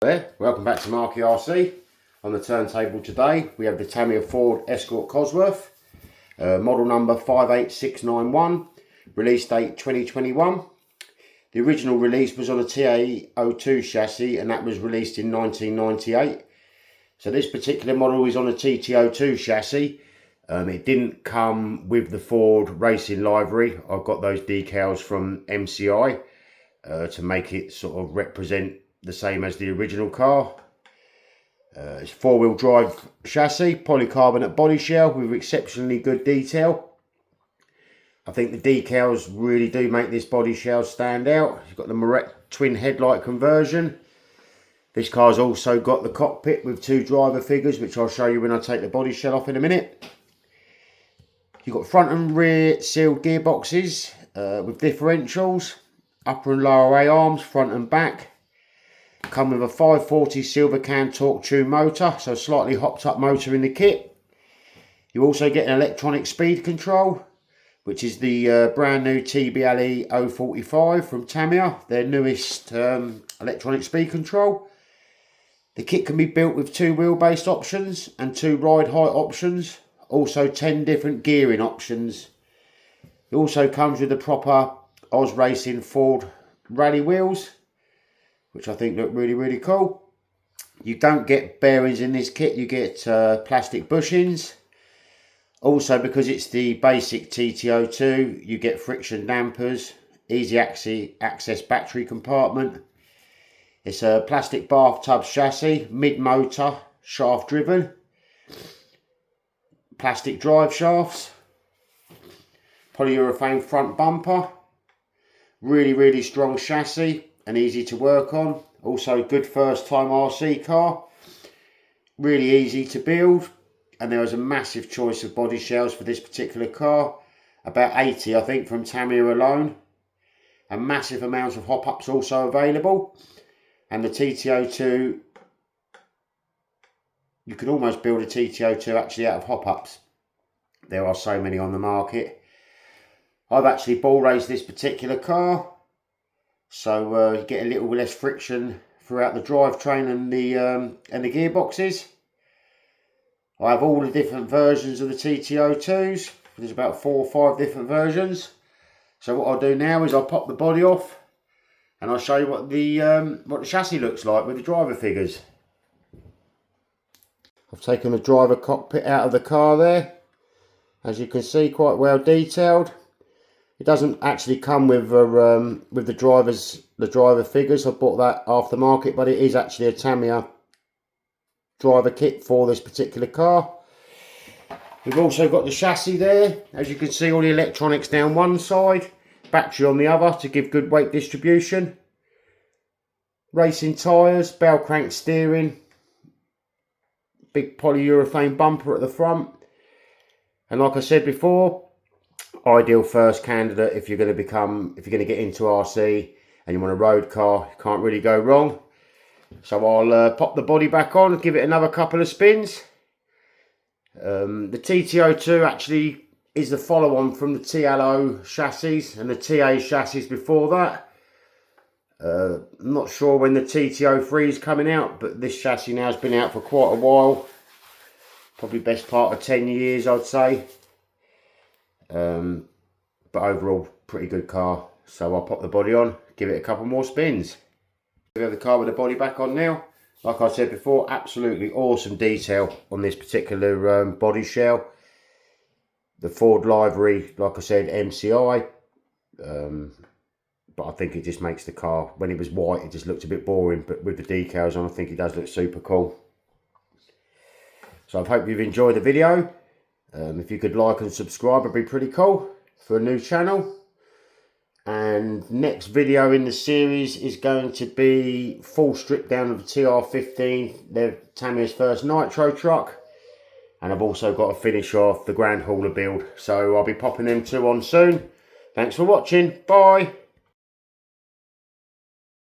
There, welcome back to Marky RC. On the turntable today we have the Tamiya Ford Escort Cosworth, model number 58691, release date 2021. The original release was on a tt02 chassis and that was released in 1998. So this particular model is on a tt02 chassis. It didn't come with the Ford racing livery. I've got those decals from MCI to make it sort of represent the same as the original car. It's four-wheel drive chassis, polycarbonate body shell with exceptionally good detail. I think the decals really do make this body shell stand out. You've got the Moret twin headlight conversion. This car's also got the cockpit with two driver figures, which I'll show you when I take the body shell off in a minute. You've got front and rear sealed gearboxes with differentials, upper and lower A arms, front and back. Come with a 540 silver can torque tune motor, so slightly hopped up motor in the kit. You also get an electronic speed control, which is the brand new tamiya from Tamiya, their newest electronic speed control. The kit can be built with two wheelbase options and two ride height options, also 10 different gearing options. It also comes with the proper Oz Racing Ford rally wheels, which I think look really cool. You don't get bearings in this kit, you get plastic bushings. Also, because it's the basic tt02, you get friction dampers, easy access battery compartment. It's a plastic bathtub chassis, mid-motor, shaft driven. Plastic drive shafts. Polyurethane front bumper. Really strong chassis and easy to work on. Also good first time RC car. Really easy to build. And there is a massive choice of body shells for this particular car. About 80 I think from Tamiya alone. And massive amounts of hop-ups also available. And the tt02, you could almost build a tt02 actually out of hop-ups. There are so many on the market. I've actually ball raced this particular car. So you get a little less friction throughout the drivetrain and the gearboxes. I have all the different versions of the tt02s. There's about 4 or 5 different versions. So what I'll do now is I'll pop the body off and I'll show you what the chassis looks like with the driver figures. I've taken the driver cockpit out of the car there. As you can see, quite well detailed. It doesn't actually come with the driver figures. I bought that aftermarket, but it is actually a Tamiya driver kit for this particular car. We've also got the chassis there. As you can see, all the electronics down one side, battery on the other to give good weight distribution. Racing tyres, bell crank steering, big polyurethane bumper at the front. And like I said before, ideal first candidate if you're going to get into RC and you want a road car. You can't really go wrong. So I'll pop the body back on, give it another couple of spins. The tt02 actually is the follow-on from the TLO chassis and the TA chassis before that. I'm not sure when the tt03 is coming out, but this chassis now has been out for quite a while. Probably best part of 10 years I'd say. But overall pretty good car. So I'll pop the body on, give it a couple more spins. We have the car with the body back on now. Like I said before, absolutely awesome detail on this particular body shell. The Ford livery, like I said, MCI. But I think it just makes the car, when it was white it just looked a bit boring, but with the decals on I think it does look super cool. So I hope you've enjoyed the video. If you could like and subscribe, it'd be pretty cool for a new channel. And next video in the series is going to be full strip down of the TR15, they're Tamiya's first nitro truck. And I've also got to finish off the Grand Hauler build. So I'll be popping them two on soon. Thanks for watching. Bye.